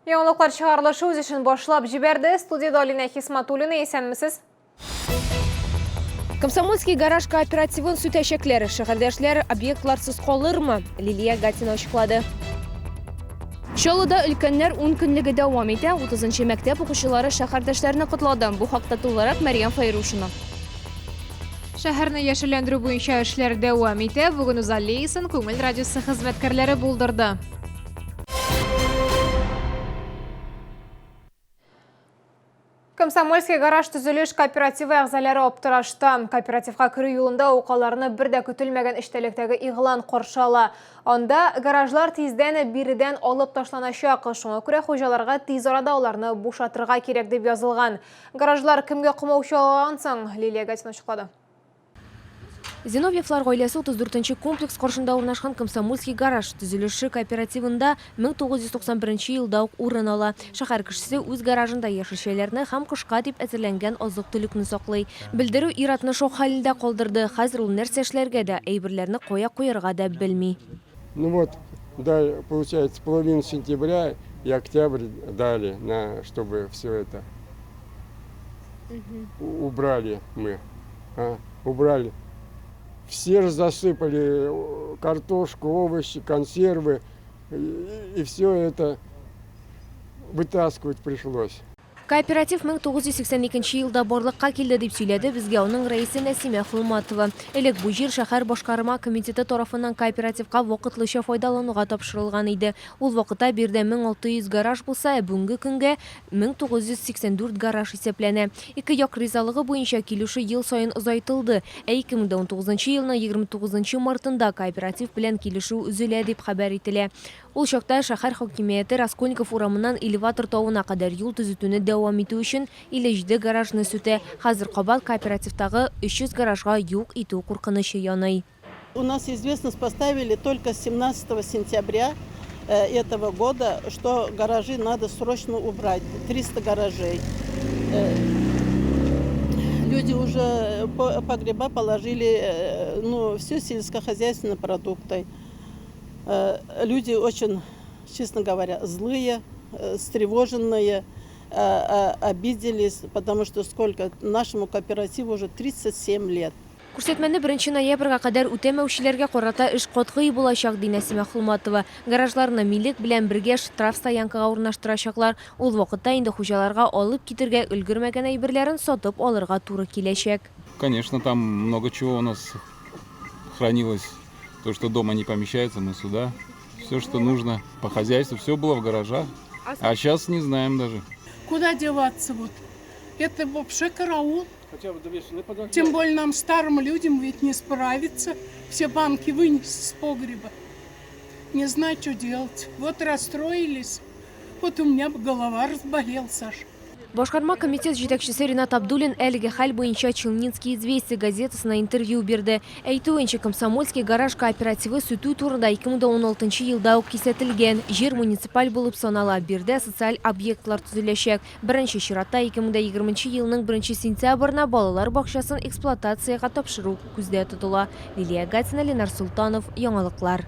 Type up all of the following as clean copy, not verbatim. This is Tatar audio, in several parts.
Яңалыклар чыгарылышы үз ишин башлап жиберди. Студияда Алина Хисматуллина, эсенмисиз? Комсомольский гараж кооперативын сүт әшекләре, шәһәрдәшләр объектларсыз калырмы? Лилия Гатина ачыклады. Чаллыда өлкәннәр 10 көнлеге дәвам итә. 30-нчы мәктәп укучылары шәһәрдәшләрне котлады. Бу хакта тулырак Мәрьям Файрушина. Шәһәрне яшелләндерү буенча эшләр дәвам итә. Бүген үз аллеясын күңел радиосы хезмәткәрләре булдырды. Комсомольский гараж төзелеш кооперативы әгъзалары аптырашта. Кооперативка кирүү юлында укаларны бер дә көтелмәгән эштәлектәге игълан каршыла. Анда гаражлар тиздән биридән алып ташланачак. Шуңа күрә хуҗаларга тиз арада аларны бушатырга кирәк дип язылган. Гаражлар кемгә кумаучалаган соң? Лилия Гатина ачыклады. Зиновьевлар гаиләсе 34-нчы комплекс каршында урнашкан Комсомольский гараж төзелеше кооперативында 1991 елда ук урын ала. Шәһәр кешесе үз гаражында яшелчәләрне һәм кышка дип әзерләнгән азык-төлекне саклый. Белдерү иратны шок хәлендә калдырды. Хәзер ул нәрсә эшләргә дә, әйберләрне кая куярга да белми. Ну вот, да, получается, половину сентября и октябрь дали, чтобы все это убрали мы. Убрали. Все же засыпали картошку, овощи, консервы, и все это вытаскивать пришлось. Кооператив 1982 елда барлыкка килде дип сөйләде безгә аның рәисе Нәсимә Хулматова. Элек бу җир шәһәр башкарма комитеты тарафыннан кооперативка вакытлыча файдалануга тапшырылган иде. Ул вакытта бирдә 1600 гараж булса, бүгенге көнгә 1984 гараж исәпләнә. Ике як ризалыгы буенча килүше ел саен озайтылды. 2019 елның 29 мартында кооператив белән килешү үзелә дип хәбәр ителә. Ул чакта шәһәр хакимияте Раскольников урамыннан Элеватор тавына кадәр юл төзүтүне дәвам итү өчен 57 гаражны сүтә. Хәзер кабат кооперативтагы 300 гаражга юк итү куркынычы яный. У нас известность поставили только с 17 сентября этого года, что гаражи надо срочно убрать. 300 гаражей. Люди уже погреба положили, все сельскохозяйственные продукты. Люди очень, честно говоря, злые, встревоженные, обиделись, потому что нашему кооперативу уже 37 лет. Күрсәтмәне 1 ноябрьгә кадәр үтәмәүчеләргә карата эш катгый булачак ди Нәсимә Хулматова. Гаражларны милек белән бергә штраф стоянкага урнаштырачаклар. Ул вакытта инде хуҗаларга алып китергә өлгермәгән әйберләрен сатып алырга туры киләчәк. Конечно, там много чего у нас хранилось. То, что дома не помещается, мы сюда. Все, что нужно по хозяйству, все было в гаражах. А сейчас не знаем даже. Куда деваться вот? Это вообще караул. Тем более нам, старым людям, ведь не справиться. Все банки вынести с погреба. Не знаю, что делать. Вот расстроились. Вот у меня голова разболела, Саша. Башкарма комитет җитәкчесе Ринат Абдуллин әлеге хәл буенча Челнинский известия газетасына интервью бирде. Әйтүенчә, Комсомольский гараж кооперативы сүтү турында 2016 елда ук кисәтелгән. Җир муниципаль булып санала. Бирдә социаль объектлар төзеләчәк. Беренче чиратта 2020 елның 1 сентябрьна балалар бакчасын эксплуатациягә тапшыру күздә тотыла. Лилия Гатина, Ленар Султанов, Яңалыклар.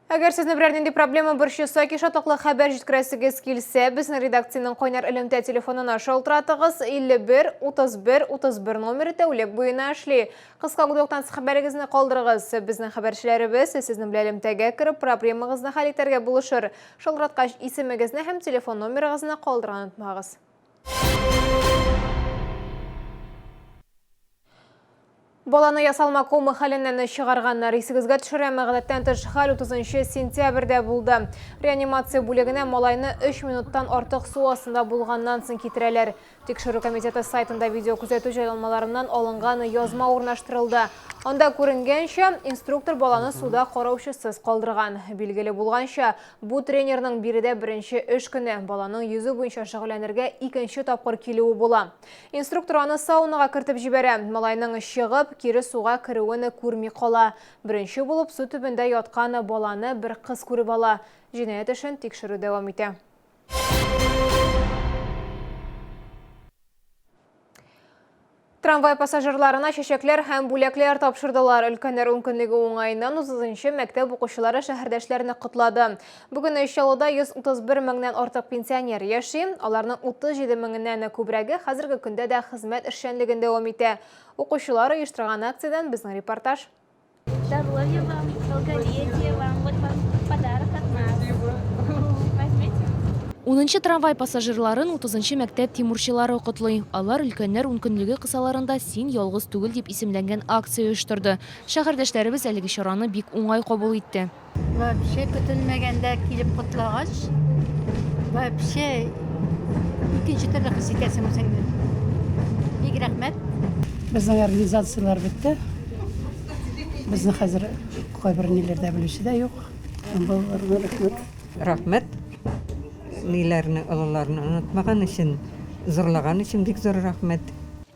Әгәр сезне берәр нинди проблема борчыса, шатлыклы хәбәр җиткерәсегез килсә, безнең редакциянең кайнар элемтә телефонына шалтыратыгыз. 51 31 31 номеры тәүлек буена эшли. Кыска гудоктан хәбәрегезне калдырыгыз. Безнең хәбәрчеләребез сезнең белән элемтәгә кереп проблемагызны хәл итәргә булышыр. Шалтыраткач исемегезне һәм телефон номерыгызны калдырган унытмагыз. Баланы ясалма комы хәленнән чыгарганнар. Исегезгә төшерәм, гадәттән тыш хәл 30 сентябрьдә булды. Реанимация бүлегенә малайны 3 минуттан артык су астында булганнан соң китерәләр. Тикшерү комитеты сайтында видео күзәтү җайланмаларыннан алынган язма урнаштырылды. Анда күренгәнчә, инструктор баланы суда караучысыз калдырган. Билгеле булганча, бу тренерның биредә беренче эш көне баланың йөзү буенча шөгыльләнергә икенче тапкыр килүе була. Инструктор аны саунага кертеп җибәрә. Малайның чыгып, кире суга керүен күрми кала. Беренче булып су төбендә яткан баланы бер кыз күреп ала. Җинаять эшен тикшерү дәвам итә. Трамвай пассажирларына чәчәкләр һәм бүләкләр тапшырдылар. Өлкәннәр үмкенлеге уңайыннан 30-нчы мәктәп укучылары шәһәрдәшләрне котлады. Бүген Өчалуда 131 меңнән артык пенсионер яши. Аларның 37 меңнән күбрәге хәзерге көндә дә хезмәт эшчәнлеген дәвам итә. Укучылар оештырган акциядән безнең репортаж. Здоровья вам, долголетия вам, вот вам подарок от нас. Возьмите. 10-нчы трамвай пассажирларын 30-нчы мәктәп тимурчылары котлый. Алар өлкәннәр үнкенлеге кысаларында «Син ялгыз түгел» дип исемләнгән акция оештырды. Шәһәрдәшләребез әлеге чараны бик уңай кабул итте. Вообще көтелмәгәндә килеп кутлагач, вообще икенче төрле хис итәсең үзеңне. Бик рәхмәт. Безнең организациялар бетте. Безнең хәзер кайбер ниләрдә белүче дә юк. Буларга рәхмәт. Рәхмәт. Ниләрне олыларны онытмаган өчен, зурлаган өчен бик зур рәхмәт.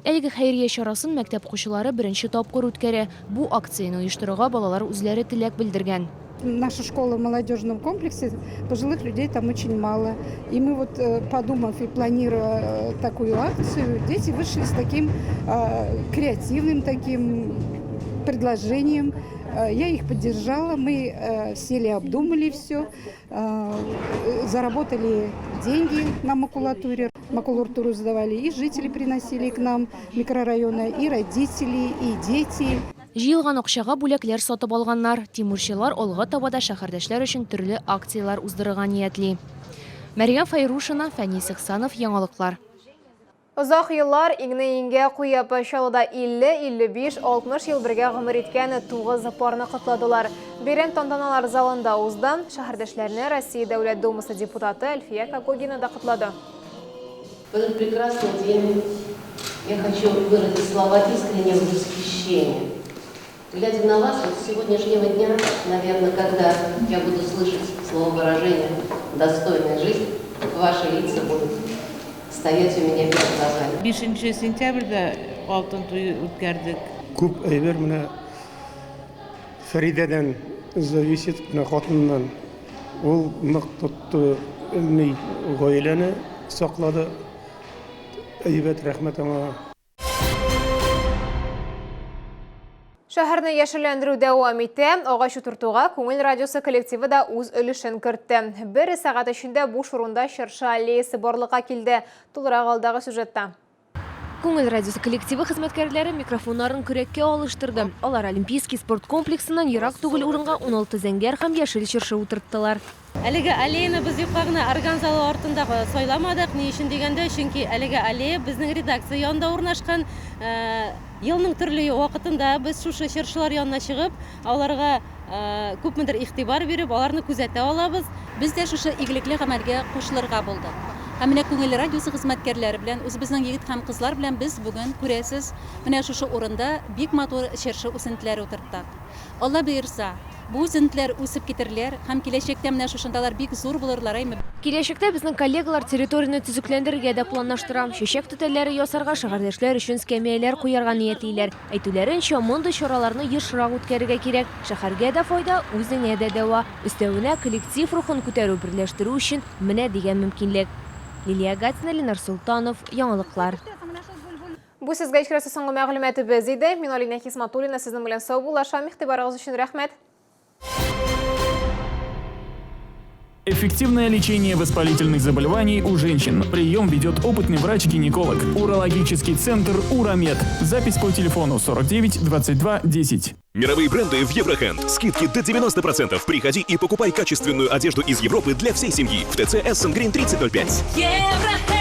Әлеге хәйрия чарасын мәктәп укучылары беренче тапкыр үткәрә. Бу акцияны оештыруга балалар үзләре теләк белдергән. Наша школа в молодежном комплексе, пожилых людей там очень мало. И мы вот, подумав и планируя такую акцию, дети вышли с таким креативным таким предложением. Я их поддержала, мы сели, обдумали все, заработали деньги на макулатуре. Макулатуру сдавали, и жители приносили к нам микрорайона, и родители, и дети. Җыелган акчага бүләкләр сатып алганнар. Тимурчылар алга табада шәһәрдәшләр өчен төрле акциялар уздырырга ниятли. Мәрьям Файрушина, Фәнис Ихсанов, Яңалыклар. Узак еллар игне-иңгә куеп Чаллыда 50, 55, 60 ел бергә гомер иткән 9 парны котладылар. Бәйрәм тантаналар залында узды. Шәһәрдәшләрне Россия Дәүләт Думасы депутаты Әлфия Кокогина да котлады. В этот прекрасный день я хочу выразить слова искреннего восхищения. Глядя на вас вот с сегодняшнего дня, наверное, когда я буду слышать слово выражение «достойная жизнь», ваши лица будут стоять у меня перед глазами. 5 сентябрьдә алтын туй үткәрдек. Күп әйбер менә Фәридәдән зависит менә хатыннан. Ул нык тотты, илми гаиләне саклады. Әйбәт, рәхмәт аңа. Шәһәрне яшелләндерү дәвам итә. Агач утыртуга Күңел радиосы коллективы да үз өлешен кертте. 1 сәгать эчендә буш урында Чыршы аллеясы барлыкка килде. Тулырак алдагы сюжетта. Күңел радиосы коллективы хезмәткәрләре микрофоннарын көрәккә алыштырды. Алар Олимпийский спорт комплексынан ерак түгел урынга 16 зәңгәр һәм яшел чыршы утырттылар. Әлеге аллеяны без юклагына органзалы артында сайламадык. Ни өчен дигәндә, чөнки әлеге аллея безнең редакция янында урнашкан. Елның төрле вакытында без шушы чыршылар янына чыгып, аларга күпмедер игътибар биреп, аларны күзәтә алабыз. Без дә шушы игелекле гамәлгә кушылырга булдык. Һәм менә Күңел радиосы хезмәткәрләре белән, үзебезнең егет һәм кызлар белән без бүген күрәсез, менә шушы урында бик матур чыршы үсентеләре утырттык. Алла бирса, бу үсентеләр үсеп китерләр һәм киләчәктә менә шушындалар бик зур булырлар. Киләчәктә безнең коллегалар территорияны төзекләндерергә дә планлаштыра. Чәчәк түтәлләре ясарга шәһәрдәшләр өчен скамеялар куярга ниятлиләр. Әйтүләренчә, мондый чараларны ешрак үткәрергә кирәк. Шәһәргә дә файда, үзеңә дә дәва. Өстәвенә коллектив рухын күтәрү, берләштерү өчен менә дигән мөмкинлек. Лилия Гатина, Ленар Султанов, Яңалыклар. Бу сезгә ишкерәсе соңгы мәгълүматыбыз иде. Мин Алина Хисматуллина сезнең белән сау булашам. Игътибарыгыз өчен рәхмәт. Эффективное лечение воспалительных заболеваний у женщин. Прием ведет опытный врач-гинеколог. Урологический центр «Урамед». Запись по телефону 49 22 10. Мировые бренды в Еврохенд. Скидки до 90%. Приходи и покупай качественную одежду из Европы для всей семьи. В ТЦ Эссен Грин 3005. Еврохенд.